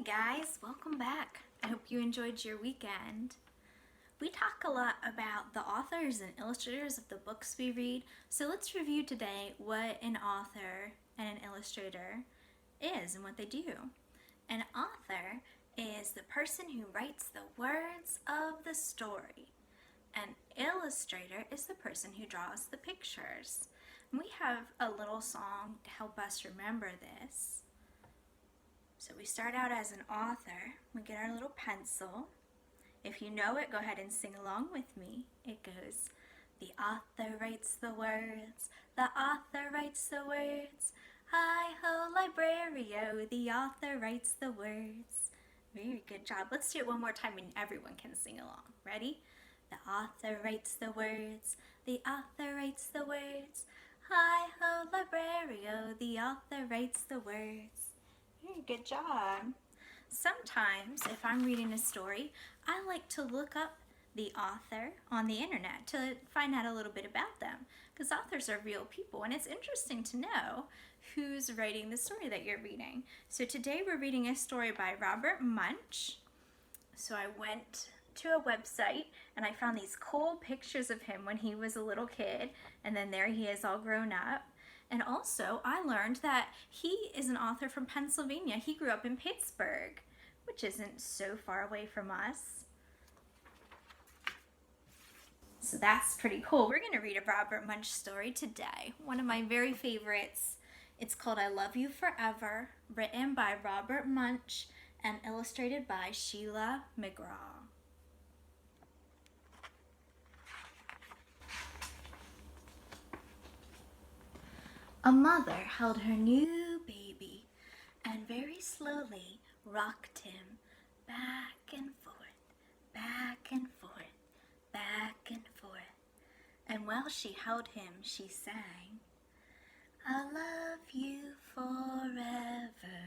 guys, welcome back. I hope you enjoyed your weekend. We talk a lot about the authors and illustrators of the books we read, so let's review today what an author and an illustrator is and what they do. An author is the person who writes the words of the story. An illustrator is the person who draws the pictures. And we have a little song to help us remember this. So we start out as an author. We get our little pencil. If you know it, go ahead and sing along with me. It goes, the author writes the words, the author writes the words. Hi-ho, librario, the author writes the words. Very good job. Let's do it one more time and everyone can sing along. Ready? The author writes the words, the author writes the words. Hi-ho, librario, the author writes the words. Very good job. Sometimes, if I'm reading a story, I like to look up the author on the internet to find out a little bit about them, because authors are real people and it's interesting to know who's writing the story that you're reading. So today we're reading a story by Robert Munsch. So I went to a website and I found these cool pictures of him when he was a little kid, and then there he is all grown up. And also, I learned that he is an author from Pennsylvania. He grew up in Pittsburgh, which isn't so far away from us. So that's pretty cool. We're going to read a Robert Munsch story today. One of my very favorites. It's called I Love You Forever, written by Robert Munsch and illustrated by Sheila McGraw. A mother held her new baby and very slowly rocked him back and forth, back and forth, back and forth. And while she held him, she sang, I'll love you forever,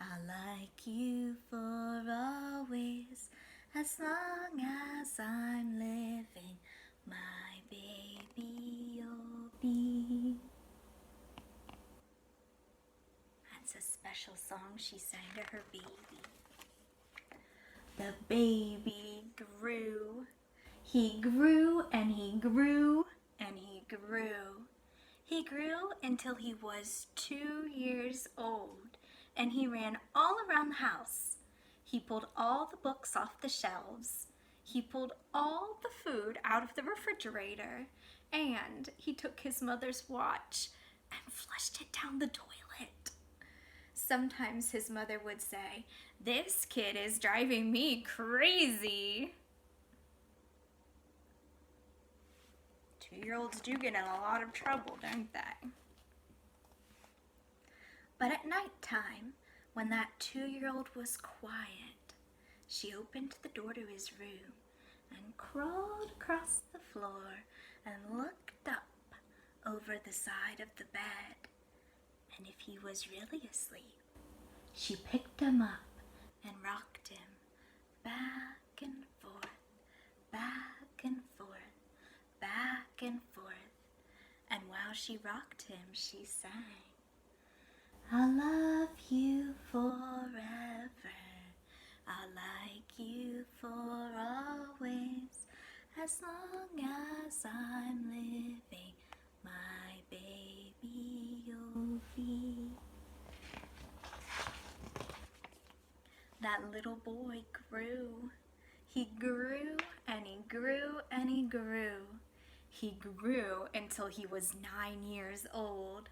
I'll like you for always, as long as I'm living, my baby you'll be. That's a special song she sang to her baby. The baby grew. He grew and he grew and he grew. He grew until he was 2 years old, and he ran all around the house. He pulled all the books off the shelves. He pulled all the food out of the refrigerator, and he took his mother's watch and flushed it down the toilet. Sometimes his mother would say, this kid is driving me crazy. 2-year-olds do get in a lot of trouble, don't they? But at nighttime, when that 2-year-old was quiet, she opened the door to his room and crawled across the floor and looked up over the side of the bed. And if he was really asleep, she picked him up and rocked him back and forth, back and forth, back and forth. And while she rocked him, she sang, I'll love you forever, I'll like you for always, as long as I'm living, my baby you'll be. That little boy grew. He grew and he grew and he grew. He grew until he was 9 years old.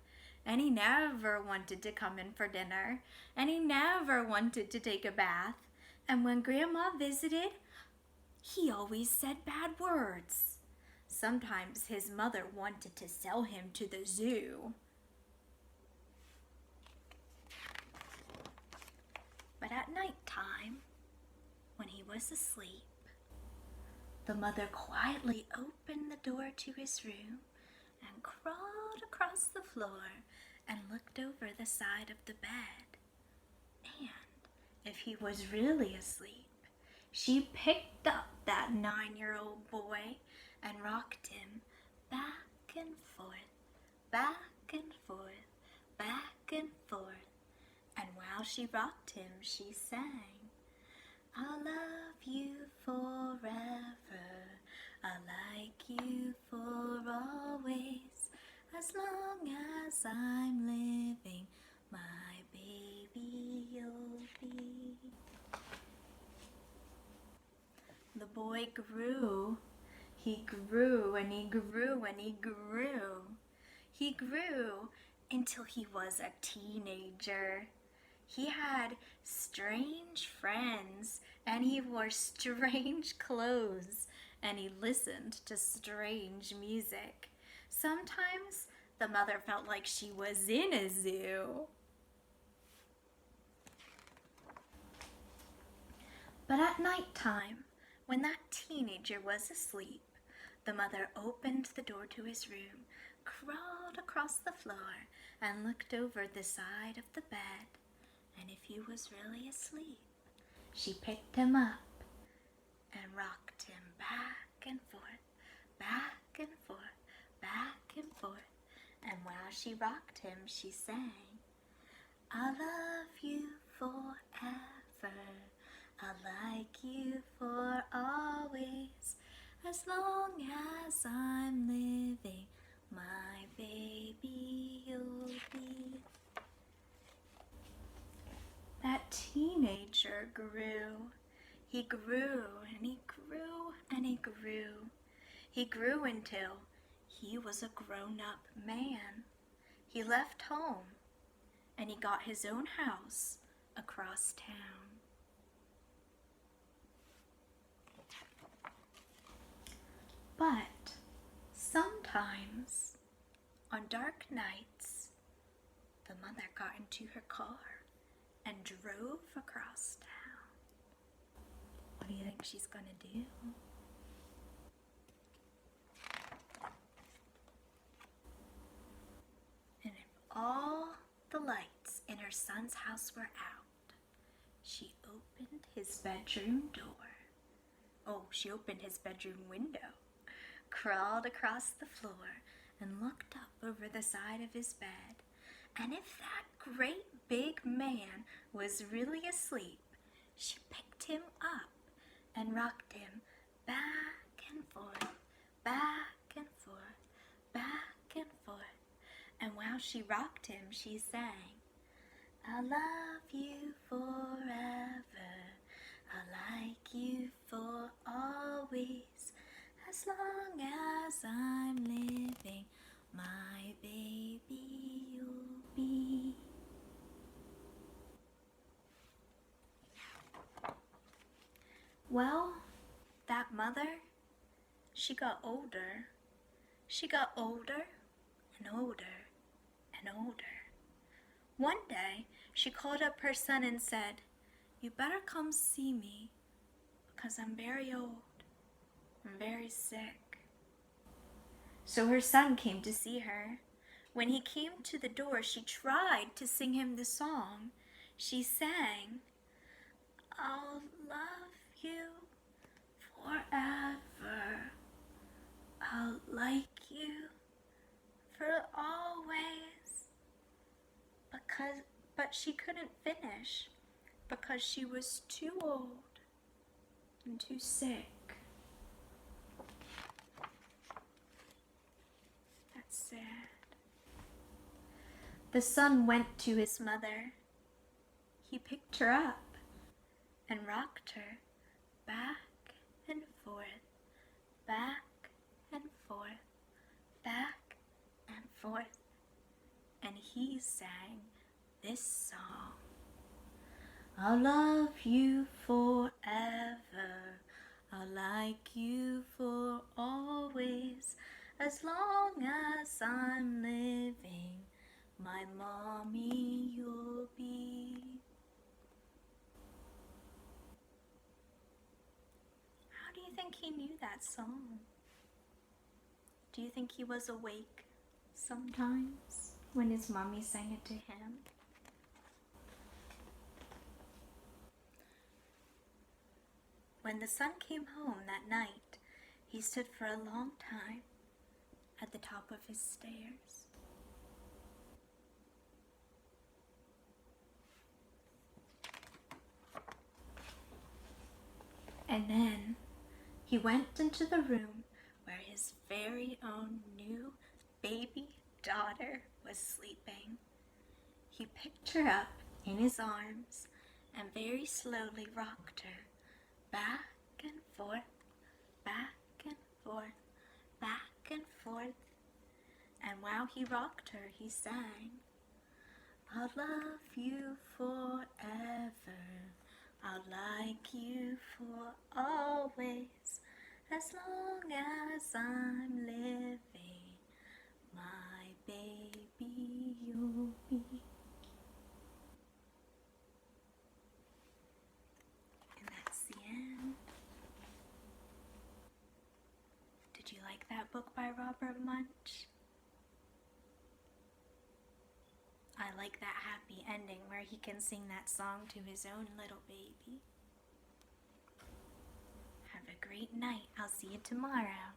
And he never wanted to come in for dinner. And he never wanted to take a bath. And when Grandma visited, he always said bad words. Sometimes his mother wanted to sell him to the zoo. But at night time, when he was asleep, the mother quietly opened the door to his room and crawled across the floor and looked over the side of the bed. And if he was really asleep, she picked up that 9-year-old boy and rocked him back and forth, back and forth, back and forth. And while she rocked him, she sang, I'll love you forever, I'll like you for always, as long as I'm living, my baby you'll be. The boy grew. He grew and he grew and he grew. He grew until he was a teenager. He had strange friends and he wore strange clothes and he listened to strange music. Sometimes the mother felt like she was in a zoo. But at night time, when that teenager was asleep, the mother opened the door to his room, crawled across the floor, and looked over the side of the bed. And if he was really asleep, she picked him up and rocked him back and forth, back and forth, back and forth. And while she rocked him, she sang, I'll love you forever, I'll like you for always, as long as I'm living, my baby you'll be. That teenager grew. He grew and he grew and he grew. He grew until he was a grown-up man. He left home and he got his own house across town. But sometimes on dark nights, the mother got into her car and drove across town. What do you think she's gonna do? And if all the lights in her son's house were out, she opened his bedroom door. Oh, she opened his bedroom window, crawled across the floor, and looked up over the side of his bed. And if that great big man was really asleep, she picked him up and rocked him back and forth, back and forth, back and forth. And while she rocked him, she sang, I'll love you forever, I'll like you for always, as long as I'm living, my baby you'll be. Well, that mother, she got older. She got older and older and older. One day, she called up her son and said, you better come see me because I'm very old. I'm very sick. So her son came to see her. When he came to the door, she tried to sing him the song. She sang, I'll love you forever, I'll like you for always. But she couldn't finish because she was too old and too sick. That's sad. The son went to his mother. He picked her up and rocked her back and forth, back and forth, back and forth. And he sang this song. I'll love you forever, I'll like you for always, as long as I'm living, my mommy you'll be. How do you think he knew that song? Do you think he was awake sometimes when his mommy sang it to him? When the son came home that night, he stood for a long time at the top of his stairs. And then he went into the room where his very own new baby daughter was sleeping. He picked her up in his arms and very slowly rocked her back and forth, back and forth, back and forth. And while he rocked her, he sang, "I'll love you forever. I'll like you for always. As long as I'm living, my baby you'll be." And that's the end. Did you like that book by Robert Munsch? I like that happy ending where he can sing that song to his own little baby. Have a great night. I'll see you tomorrow.